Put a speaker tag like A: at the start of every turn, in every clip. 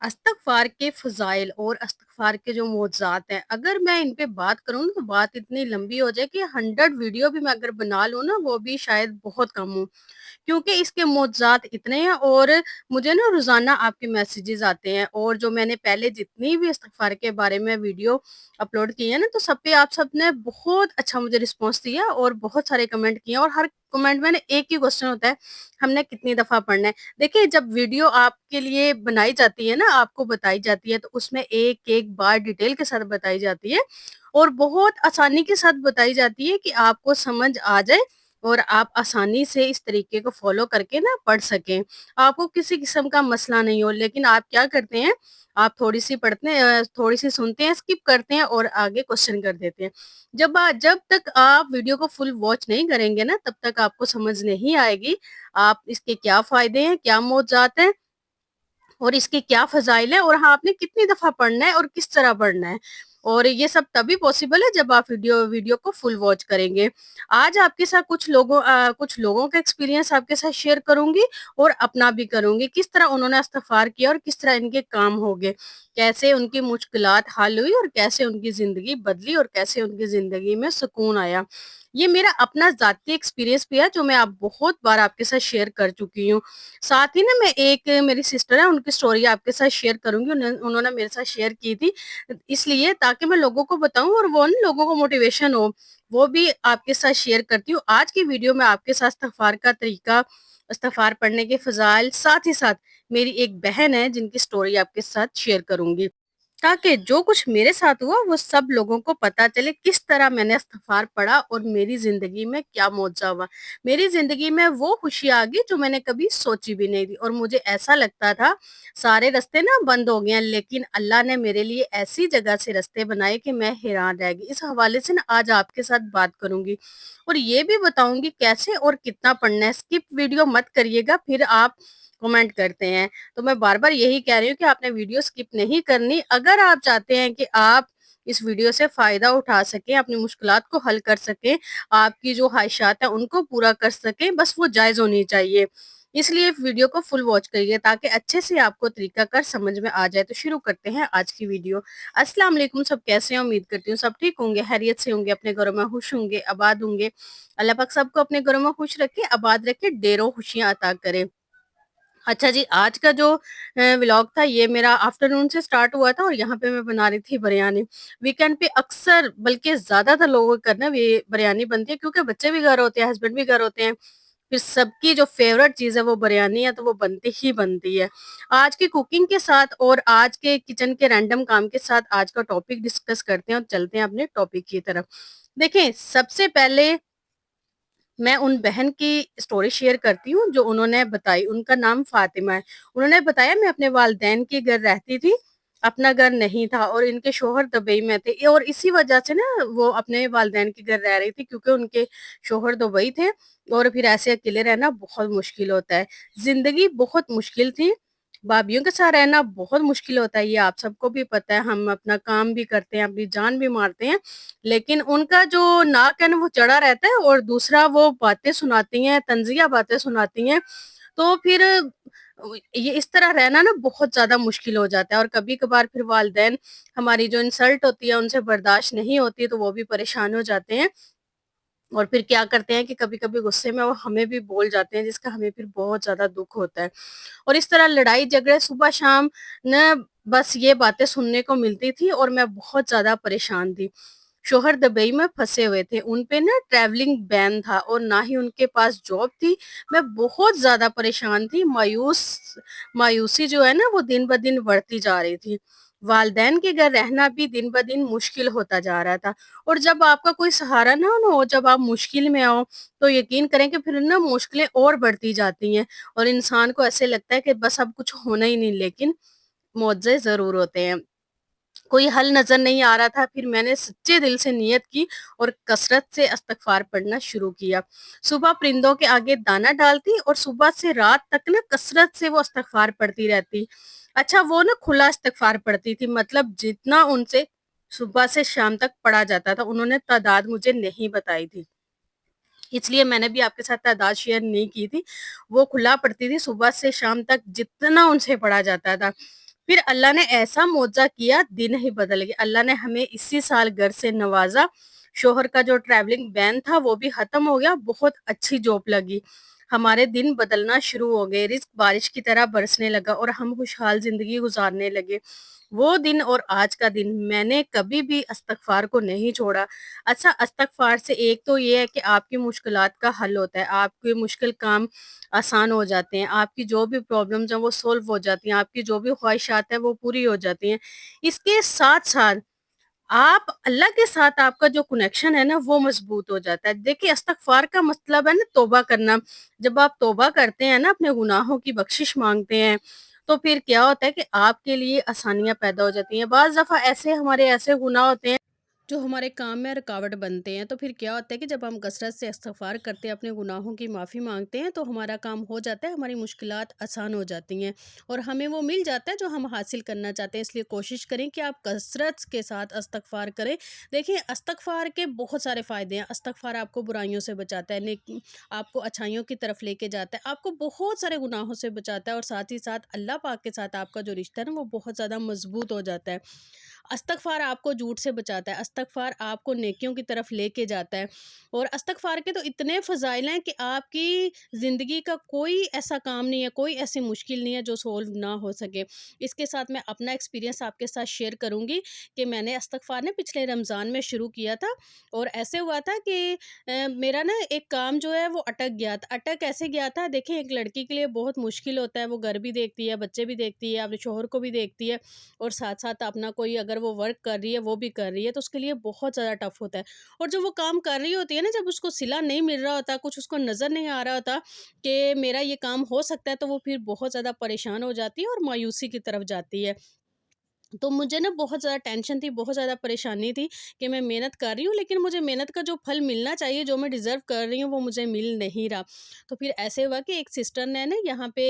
A: इस्तग़फ़ार के फ़ज़ाइल और इस्तग़फ़ार के जो मौज़ज़ात हैं, अगर मैं इन पे बात करूँ ना तो बात इतनी लंबी हो जाए कि 100 वीडियो भी मैं अगर बना लूँ ना वो भी शायद बहुत कम हो। क्योंकि इसके मौज़ज़ात इतने हैं और मुझे ना रोज़ाना आपके मैसेजेस आते हैं और जो मैंने पहले जितनी भी इस्तिग़फ़ार के बारे में वीडियो अपलोड की है ना, तो सब पे आप सबने बहुत अच्छा मुझे रिस्पॉन्स दिया और बहुत सारे कमेंट किए और हर कमेंट में ना एक ही क्वेश्चन होता है, हमने कितनी दफ़ा पढ़ना है। देखिए, जब वीडियो आपके लिए बनाई जाती है ना, आपको बताई जाती है, तो उसमें एक-एक बार डिटेल के साथ बताई जाती है और बहुत आसानी के साथ बताई जाती है कि आपको समझ आ जाए और आप आसानी से इस तरीके को फ़ॉलो करके ना पढ़ सकें। आपको किसी किस्म का मसला नहीं हो, लेकिन आप क्या करते हैं, आप थोड़ी-सी पढ़ते हैं थोड़ी-सी सुनते हैं, स्किप करते हैं और आगे क्वेश्चन कर देते हैं। जब तक आप वीडियो को फुल वॉच नहीं करेंगे ना, तब तक आपको समझ नहीं आएगी, आप इसके क्या फ़ायदे हैं, क्या मौज़ज़ात हैं और इसके क्या फ़ज़ाइल हैं और हाँ, आपने कितनी दफ़ा पढ़ना है और किस तरह पढ़ना है। और ये सब तभी पॉसिबल है जब आप वीडियो वीडियो को फुल वॉच करेंगे। आज आपके साथ कुछ लोगों का एक्सपीरियंस आपके साथ शेयर करूँगी और अपना भी करूँगी। किस तरह उन्होंने इस्तिग़फ़ार किया और किस तरह इनके काम हो गए। कैसे उनकी मुश्किलात हल हुई और कैसे उनकी ज़िंदगी बदली और कैसे उनकी ज़िंदगी में सुकून आया। ये मेरा अपना ज़ाती एक्सपीरियंस भी है जो मैं आप बहुत बार आपके साथ शेयर कर चुकी हूँ। साथ ही ना मैं एक मेरी सिस्टर है उनकी स्टोरी आपके साथ शेयर करूँगी उन्होंने मेरे साथ शेयर की थी इसलिए ताकि मैं लोगों को बताऊँ और वो ना लोगों को मोटिवेशन हो। वो भी आपके साथ शेयर करती हूँ। आज की वीडियो में आपके साथ इस्तिग़फ़ार का तरीका, इस्तिग़फ़ार पढ़ने के फ़ज़ाइल साथ ही साथ मेरी एक बहन है जिनकी स्टोरी आपके साथ शेयर करूँगी। ताकि जो कुछ मेरे साथ हुआ वो सब लोगों को पता चले किस तरह मैंने इस्तिग़फ़ार पढ़ा और मेरी ज़िंदगी में क्या मोज़ा हुआ। मेरी ज़िंदगी में वो खुशी आ गई जो मैंने कभी सोची भी नहीं थी और मुझे ऐसा लगता था सारे रास्ते ना बंद हो गए हैं, लेकिन अल्लाह ने मेरे लिए ऐसी जगह से रास्ते बनाए कि मैं हैरान रह गई। इस हवाले से ना आज आपके साथ बात करूँगी और ये भी बताऊँगी कैसे और कितना पढ़ना है। स्किप वीडियो मत करिएगा, फिर आप कमेंट करते हैं। तो मैं बार-बार यही कह रही हूँ कि आपने वीडियो स्किप नहीं करनी। अगर आप चाहते हैं कि आप इस वीडियो से फ़ायदा उठा सकें, अपनी मुश्किलात को हल कर सकें, आपकी जो ख़्वाहिशात हैं उनको पूरा कर सकें, बस वो जायज़ होनी चाहिए। इसलिए वीडियो को फुल वॉच करिए ताकि अच्छे से आपको तरीकाकार समझ में आ जाए। तो शुरू करते हैं आज की वीडियो। अस्सलाम वालेकुम, सब कैसे हैं? उम्मीद करती हूँ सब ठीक होंगे, खैरियत से होंगे, अपने घरों में खुश होंगे, आबाद होंगे। अल्लाह पाक सबको अपने घरों में खुश रखे, आबाद रखे, ढेरों खुशियाँ अता करे। अच्छा जी, आज का जो व्लॉग था ये मेरा आफ्टरनून से स्टार्ट हुआ था और यहाँ पे मैं बना रही थी बिरयानी। वीकेंड पे अक्सर बल्कि ज़्यादातर लोगों के घर ना वे बिरयानी बनती है क्योंकि बच्चे भी घर होते हैं, हस्बैंड भी घर होते हैं। फिर सबकी जो फ़ेवरेट चीज़ है वो बिरयानी है तो वो बनती ही बनती है। आज की कुकिंग के साथ और आज के किचन के रैंडम काम के साथ आज का टॉपिक डिस्कस करते हैं और चलते हैं अपने टॉपिक की तरफ। देखें, सबसे पहले मैं उन बहन की स्टोरी शेयर करती हूँ जो उन्होंने बताई। उनका नाम फ़ातिमा है। उन्होंने बताया मैं अपने वालिदैन के घर रहती थी, अपना घर नहीं था और इनके शौहर दुबई में थे और इसी वजह से ना वो अपने वालिदैन के घर रह रही थी क्योंकि उनके शौहर दुबई थे और फिर ऐसे अकेले रहना बहुत मुश्किल होता है। ज़िंदगी बहुत मुश्किल थी, भाभीयों के साथ रहना बहुत मुश्किल होता है, ये आप सबको भी पता है। हम अपना काम भी करते हैं, अपनी जान भी मारते हैं, लेकिन उनका जो नाक है ना वो चढ़ा रहता है और दूसरा वो बातें सुनाती हैं, तंज़िया बातें सुनाती हैं, तो फिर ये इस तरह रहना ना बहुत ज़्यादा मुश्किल हो जाता है और कभी-कभार फिर वालिदैन हमारी जो इंसल्ट होती है उनसे बर्दाश्त नहीं होती, तो वो भी परेशान हो जाते हैं। और फिर क्या करते हैं कि कभी-कभी गुस्से में वो हमें भी बोल जाते हैं जिसका हमें फिर बहुत ज़्यादा दुःख होता है। और इस तरह लड़ाई झगड़े सुबह-शाम ना बस ये बातें सुनने को मिलती थी और मैं बहुत ज़्यादा परेशान थी। शौहर दुबई में फँसे हुए थे, उन पे ना ट्रैवलिंग बैन था और ना ही उनके पास जॉब थी। मैं बहुत ज़्यादा परेशान थी, मायूसी जो है ना वो दिन-ब-दिन बढ़ती जा रही थी। वालिदैन के घर रहना भी दिन-ब-दिन मुश्किल होता जा रहा था और जब आपका कोई सहारा ना हो, जब आप मुश्किल में हो, तो यकीन करें कि फिर ना मुश्किलें और बढ़ती जाती हैं और इंसान को ऐसे लगता है कि बस अब कुछ होना ही नहीं, लेकिन मुआवज़े ज़रूर होते हैं। कोई हल नज़र नहीं आ रहा था, फिर मैंने सच्चे दिल से नियत की और कसरत से इस्तिग़फ़ार पढ़ना शुरू किया। सुबह परिंदों के आगे दाना डालती और सुबह से रात तक ना कसरत से वो इस्तिग़फ़ार पढ़ती रहती। अच्छा, वो ना खुला इस्तिग़फ़ार पढ़ती थी, मतलब जितना उनसे सुबह से शाम तक पढ़ा जाता था, उन्होंने तादाद मुझे नहीं बताई थी। इसलिए मैंने भी आपके साथ तादाद शेयर नहीं की थी। वो खुला पढ़ती थी सुबह से शाम तक जितना उनसे पढ़ा जाता था। फिर अल्लाह ने ऐसा मुआवजा किया, दिन ही बदल गए। अल्लाह ने हमें इसी साल घर से नवाजा। शोहर का जो ट्रैवलिंग बैन था वो भी खत्म हो गया, बहुत अच्छी जॉब लगी। हमारे दिन बदलना शुरू हो गए, रिस्क बारिश की तरह बरसने लगा और हम खुशहाल जिंदगी गुजारने लगे। वो दिन और आज का दिन मैंने कभी भी इस्तगफार को नहीं छोड़ा। अच्छा, इस्तगफार से एक तो ये है कि आपकी मुश्किलात का हल होता है, आपके मुश्किल काम आसान हो जाते हैं, आपकी जो भी प्रॉब्लम्स हैं वो सॉल्व हो जाती हैं, आपकी जो भी ख्वाहिशात हैं वो पूरी हो जाती हैं। इसके साथ-साथ आप अल्लाह के साथ आपका जो कनेक्शन है ना वो मज़बूत हो जाता है। देखिए, इस्तगफार का मतलब है ना तौबा करना। जब आप तौबा करते हैं ना, अपने गुनाहों की बख्शिश माँगते हैं, तो फिर क्या होता है कि आपके लिए आसानियाँ पैदा हो जाती हैं। बाज़ दफ़ा ऐसे गुनाह होते हैं जो हमारे काम में रुकावट बनते हैं, तो फिर क्या होता है कि जब हम कसरत से इस्तग़फ़ार करते हैं, अपने गुनाहों की माफ़ी माँगते हैं, तो हमारा काम हो जाता है, हमारी मुश्किलात आसान हो जाती हैं और हमें वो मिल जाता है जो हम हासिल करना चाहते हैं। इसलिए कोशिश करें कि आप कसरत के साथ इस्तग़फ़ार करें। देखिए, इस्तग़फ़ार के बहुत सारे फ़ायदे हैं। इस्तग़फ़ार आपको बुराइयों से बचाता है, नेकी आपको अच्छाइयों की तरफ लेके जाता है, आपको बहुत सारे गुनाहों से बचाता है और साथ ही साथ अल्लाह पाक के साथ आपका जो रिश्ता है ना, वो बहुत ज़्यादा मज़बूत हो जाता है। इस्तग़फ़ार आपको झूठ से बचाता है, इस्तग़फ़ार आपको नेकियों की तरफ लेके जाता है और इस्तग़फ़ार के तो इतने फ़ज़ाइल हैं कि आपकी ज़िंदगी का कोई ऐसा काम नहीं है, कोई ऐसी मुश्किल नहीं है जो सॉल्व ना हो सके। इसके साथ मैं अपना एक्सपीरियंस आपके साथ शेयर करूँगी कि मैंने इस्तग़फ़ार ना पिछले रमज़ान में शुरू किया था और ऐसे हुआ था कि मेरा ना एक काम जो है वो अटक गया था। अटक ऐसे गया था, देखिए एक लड़की के लिए बहुत मुश्किल होता है, वो घर भी देखती है, बच्चे भी देखती है, अपने शौहर को भी देखती है और साथ-साथ अपना कोई अगर वो वर्क कर रही है, वो भी कर रही है, तो उसके लिए बहुत ज़्यादा टफ़ होता है। और जब वो काम कर रही होती है ना, जब उसको सिला नहीं मिल रहा होता, कुछ उसको नज़र नहीं आ रहा होता कि मेरा ये काम हो सकता है, तो वो फिर बहुत ज़्यादा परेशान हो जाती है और मायूसी की तरफ जाती है। तो मुझे ना बहुत ज़्यादा टेंशन थी, बहुत ज़्यादा परेशानी थी कि मैं मेहनत कर रही हूँ, लेकिन मुझे मेहनत का जो फल मिलना चाहिए, जो मैं डिज़र्व कर रही हूँ, वो मुझे मिल नहीं रहा। तो फिर ऐसे हुआ कि एक सिस्टर ने ना यहाँ पे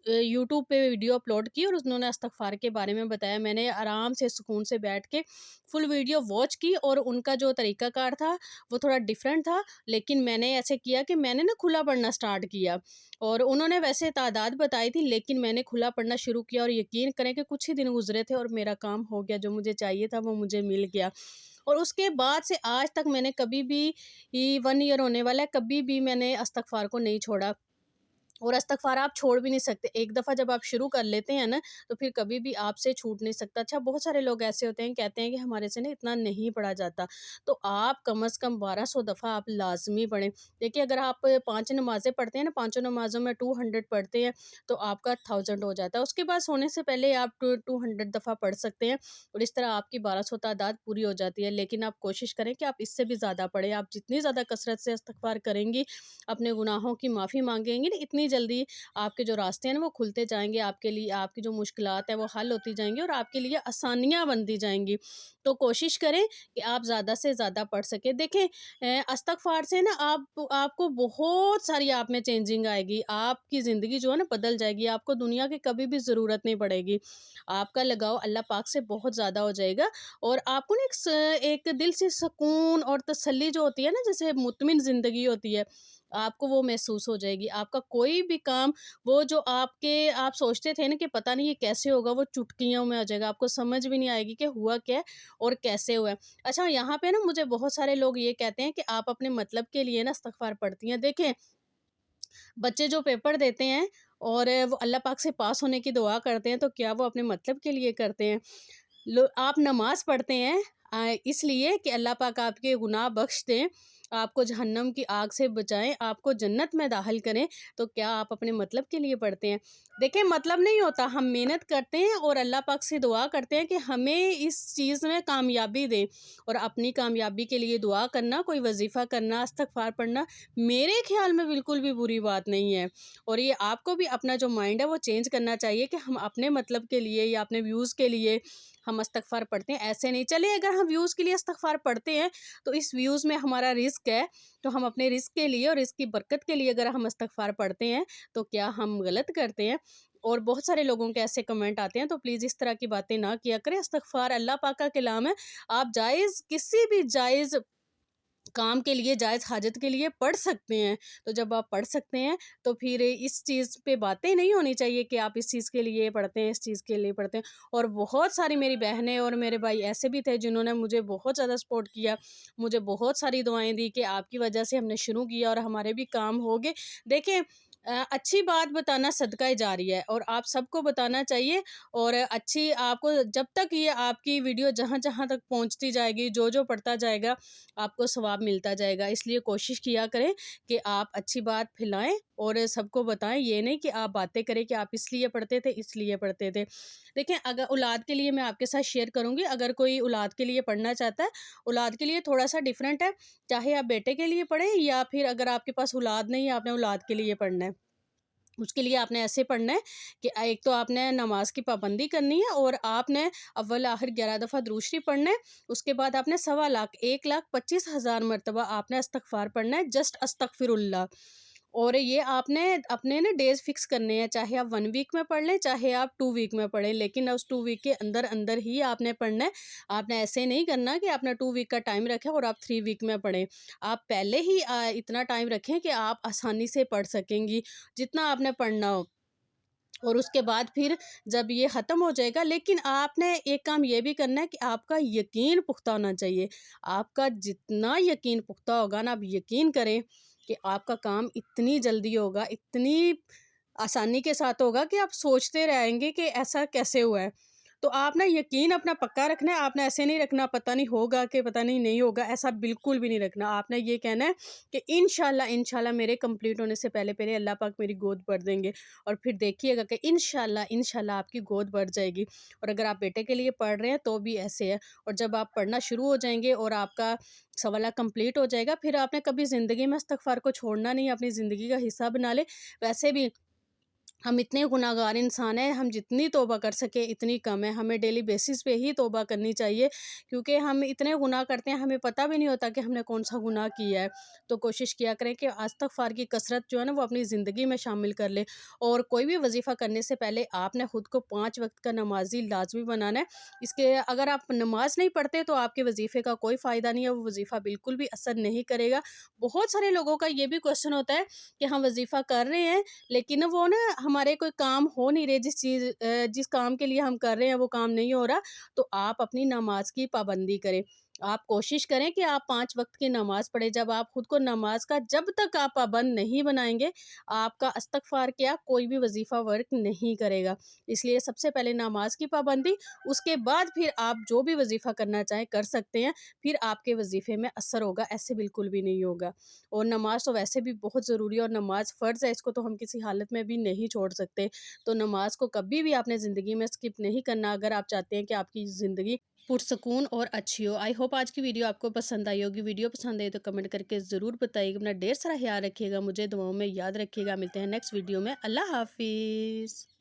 A: यूट्यूब पे वीडियो अपलोड की और उन्होंने इस्तग़फ़ार के बारे में बताया। मैंने आराम से सुकून से बैठ के फुल वीडियो वॉच की और उनका जो तरीक़ाकार था, वो थोड़ा डिफ़रेंट था, लेकिन मैंने ऐसे किया कि मैंने ना खुला पढ़ना स्टार्ट किया और उन्होंने वैसे तादाद बताई थी, लेकिन मैंने खुला पढ़ना शुरू किया और यकीन करें कि कुछ ही दिन गुज़रे थे और मेरा काम हो गया, जो मुझे चाहिए था वो मुझे मिल गया। और उसके बाद से आज तक मैंने कभी भी, ये 1 ईयर होने वाला है, कभी भी मैंने इस्तग़फ़ार को नहीं छोड़ा। और इस्तग़फ़ार आप छोड़ भी नहीं सकते। एक दफ़ा जब आप शुरू कर लेते हैं ना, तो फिर कभी भी आपसे छूट नहीं सकता। अच्छा, बहुत सारे लोग ऐसे होते हैं, कहते हैं कि हमारे से ना इतना नहीं पढ़ा जाता। तो आप कम से कम 1200 दफ़ा आप लाज़मी पढ़ें। देखिए, अगर आप 5 नमाज़ें पढ़ते हैं ना, पाँचों नमाज़ों में 200 पढ़ते हैं, तो आपका 1000 हो जाता है। उसके बाद सोने से पहले आप 200 दफ़ा पढ़ सकते हैं और इस तरह आपकी 1200 तादाद पूरी हो जाती है। लेकिन आप कोशिश करें कि आप इससे भी ज़्यादा पढ़ें। आप जितनी ज़्यादा कसरत से इस्तग़फ़ार करेंगी, अपने गुनाहों की माफ़ी माँगेंगी ना, इतनी जल्दी आपके जो रास्ते हैं ना वो खुलते जाएँगे, आपके लिए आपकी जो मुश्किलात हैं वो हल होती जाएँगी और आपके लिए आसानियाँ बनती जाएँगी। तो कोशिश करें कि आप ज़्यादा से ज़्यादा पढ़ सकें। देखें, इस्तग़फ़ार से ना आपको बहुत सारी आप में चेंजिंग आएगी। आपकी ज़िंदगी जो है ना बदल जाएगी, आपको दुनिया की कभी भी ज़रूरत नहीं पड़ेगी। आपका लगाव अल्लाह पाक से बहुत ज़्यादा हो जाएगा और आपको ना एक दिल से सुकून और तसल्ली जो होती है ना, जैसे मुतमिन ज़िंदगी होती है, आपको वो महसूस हो जाएगी। आपका कोई भी काम, वो जो आप सोचते थे ना कि पता नहीं ये कैसे होगा, वो चुटकियों में हो जाएगा। आपको समझ भी नहीं आएगी कि हुआ क्या है और कैसे हुआ है। अच्छा, यहाँ पे ना मुझे बहुत सारे लोग ये कहते हैं कि आप अपने मतलब के लिए ना इस्तग़फ़ार पढ़ती हैं। देखें, बच्चे जो पेपर देते हैं और वो अल्लाह पाक से पास होने की दुआ करते हैं, तो क्या वो अपने मतलब के लिए करते हैं? आप नमाज़ पढ़ते हैं इसलिए कि अल्लाह पाक आपके गुनाह बख्श दें, आपको जहन्नम की आग से बचाएँ, आपको जन्नत में दाखिल करें, तो क्या आप अपने मतलब के लिए पढ़ते हैं? देखिए, मतलब नहीं होता, हम मेहनत करते हैं और अल्लाह पाक से दुआ करते हैं कि हमें इस चीज़ में कामयाबी दें और अपनी कामयाबी के लिए दुआ करना, कोई वज़ीफ़ा करना, इस्तग़फ़ार पढ़ना, मेरे ख़्याल में बिल्कुल भी बुरी बात नहीं है। और ये आपको भी अपना जो माइंड है वो चेंज करना चाहिए कि हम अपने मतलब के लिए या अपने व्यूज़ के लिए हम इस्तग़फ़ार पढ़ते हैं, ऐसे नहीं। चलिए, अगर हम व्यूज़ के लिए इस्तग़फ़ार पढ़ते हैं, तो इस व्यूज़ में हमारा रिस्क है, तो हम अपने रिस्क के लिए और रिस्क की बरकत के लिए अगर हम इस्तग़फ़ार पढ़ते हैं, तो क्या हम गलत करते हैं? और बहुत सारे लोगों के ऐसे कमेंट आते हैं, तो प्लीज़ इस तरह की बातें ना किया करें। इस्तग़फ़ार अल्लाह पाक का कलाम है, आप जायज़ किसी भी जायज़ کام کے لیے، جائز حاجت کے لیے پڑھ سکتے ہیں۔ تو جب آپ پڑھ سکتے ہیں تو پھر اس چیز پہ باتیں نہیں ہونی چاہیے کہ آپ اس چیز کے لیے پڑھتے ہیں، اس چیز کے لیے پڑھتے ہیں۔ اور بہت ساری میری بہنیں اور میرے بھائی ایسے بھی تھے جنہوں نے مجھے بہت زیادہ سپورٹ کیا، مجھے بہت ساری دعائیں دی کہ آپ کی وجہ سے ہم نے شروع کیا اور ہمارے بھی کام ہو گئے۔ دیکھیں اچھی بات بتانا صدقہ جاریہ ہے اور آپ سب کو بتانا چاہیے، اور اچھی آپ کو جب تک یہ آپ کی ویڈیو جہاں جہاں تک پہنچتی جائے گی، جو جو پڑھتا جائے گا آپ کو ثواب ملتا جائے گا۔ اس لیے کوشش کیا کریں کہ آپ اچھی بات پھیلائیں اور سب کو بتائیں، یہ نہیں کہ آپ باتیں کریں کہ آپ اس لیے پڑھتے تھے، اس لیے پڑھتے تھے۔ دیکھیں اگر اولاد کے لیے میں آپ کے ساتھ شیئر کروں گی، اگر کوئی اولاد کے لیے پڑھنا چاہتا ہے، اولاد کے لیے تھوڑا سا ڈیفرنٹ ہے، چاہے آپ بیٹے کے لیے پڑھیں یا پھر اگر آپ کے پاس اولاد نہیں ہے آپ نے اولاد کے لیے پڑھنا ہے، اس کے لیے آپ نے ایسے پڑھنا ہے کہ ایک تو آپ نے نماز کی پابندی کرنی ہے اور آپ نے اول آخر 11 دفعہ درود شریف پڑھنا ہے۔ اس کے بعد آپ نے 1.25 1,25,000 مرتبہ آپ نے استغفار پڑھنا ہے، جسٹ استغفر اللہ۔ اور یہ آپ نے اپنے نا ڈیز فکس کرنے ہیں، چاہے آپ 1 ویک میں پڑھ لیں چاہے آپ 2 ویک میں پڑھیں، لیکن اس 2 ویک کے اندر اندر ہی آپ نے پڑھنا ہے۔ آپ نے ایسے نہیں کرنا کہ آپ نے 2 ویک کا ٹائم رکھے اور آپ 3 ویک میں پڑھیں۔ آپ پہلے ہی اتنا ٹائم رکھیں کہ آپ آسانی سے پڑھ سکیں گی جتنا آپ نے پڑھنا ہو، اور اس کے بعد پھر جب یہ ختم ہو جائے گا، لیکن آپ نے ایک کام یہ بھی کرنا ہے کہ آپ کا یقین پختہ ہونا چاہیے۔ آپ کا جتنا یقین پختہ ہوگا نا، آپ یقین کریں کہ آپ کا کام اتنی جلدی ہوگا، اتنی آسانی کے ساتھ ہوگا کہ آپ سوچتے رہیں گے کہ ایسا کیسے ہوا ہے۔ تو آپ نے یقین اپنا پکا رکھنا ہے، آپ نے ایسے نہیں رکھنا پتہ نہیں ہوگا کہ پتہ نہیں ہوگا، ایسا بالکل بھی نہیں رکھنا۔ آپ نے یہ کہنا ہے کہ انشاءاللہ میرے کمپلیٹ ہونے سے پہلے پہلے اللہ پاک میری گود بھر دیں گے، اور پھر دیکھیے گا کہ انشاءاللہ آپ کی گود بھر جائے گی۔ اور اگر آپ بیٹے کے لیے پڑھ رہے ہیں تو بھی ایسے ہے، اور جب آپ پڑھنا شروع ہو جائیں گے اور آپ کا سوالہ کمپلیٹ ہو جائے گا، پھر آپ نے کبھی زندگی میں استغفار کو چھوڑنا نہیں، اپنی زندگی کا حصہ بنا لے۔ ویسے بھی ہم اتنے گناہ گار انسان ہیں، ہم جتنی توبہ کر سکیں اتنی کم ہے، ہمیں ڈیلی بیسس پہ ہی توبہ کرنی چاہیے، کیونکہ ہم اتنے گناہ کرتے ہیں ہمیں پتہ بھی نہیں ہوتا کہ ہم نے کون سا گناہ کیا ہے۔ تو کوشش کیا کریں کہ استغفار کی کثرت جو ہے نا وہ اپنی زندگی میں شامل کر لیں، اور کوئی بھی وظیفہ کرنے سے پہلے آپ نے خود کو 5 وقت کا نمازی لازمی بنانا ہے۔ اس کے اگر آپ نماز نہیں پڑھتے تو آپ کے وظیفے کا کوئی فائدہ نہیں ہے، وہ وظیفہ بالکل بھی اثر نہیں کرے گا۔ بہت سارے لوگوں کا یہ بھی کوشچن ہوتا ہے کہ ہم وظیفہ کر رہے ہیں لیکن وہ نا ہمارے کوئی کام ہو نہیں رہے، جس کام کے لیے ہم کر رہے ہیں وہ کام نہیں ہو رہا، تو آپ اپنی نماز کی پابندی کریں۔ آپ کوشش کریں کہ آپ 5 وقت کی نماز پڑھیں۔ جب آپ خود کو نماز کا جب تک آپ پابند نہیں بنائیں گے، آپ کا استغفار کیا کوئی بھی وظیفہ ورک نہیں کرے گا۔ اس لیے سب سے پہلے نماز کی پابندی، اس کے بعد پھر آپ جو بھی وظیفہ کرنا چاہیں کر سکتے ہیں، پھر آپ کے وظیفے میں اثر ہوگا، ایسے بالکل بھی نہیں ہوگا۔ اور نماز تو ویسے بھی بہت ضروری ہے، اور نماز فرض ہے، اس کو تو ہم کسی حالت میں بھی نہیں چھوڑ سکتے۔ تو نماز کو کبھی بھی آپ نے زندگی میں سکپ نہیں کرنا، اگر آپ چاہتے ہیں کہ آپ کی زندگی پرسکون اور اچھی ہو۔ آئی ہوپ آج کی ویڈیو آپ کو پسند آئی ہوگی۔ ویڈیو پسند آئی تو کمنٹ کر کے ضرور بتائیے گا۔ اپنا ڈھیر سارا خیال رکھیے گا، مجھے دعاؤں میں یاد رکھیے گا۔ ملتے ہیں نیکسٹ ویڈیو میں۔ اللہ حافظ۔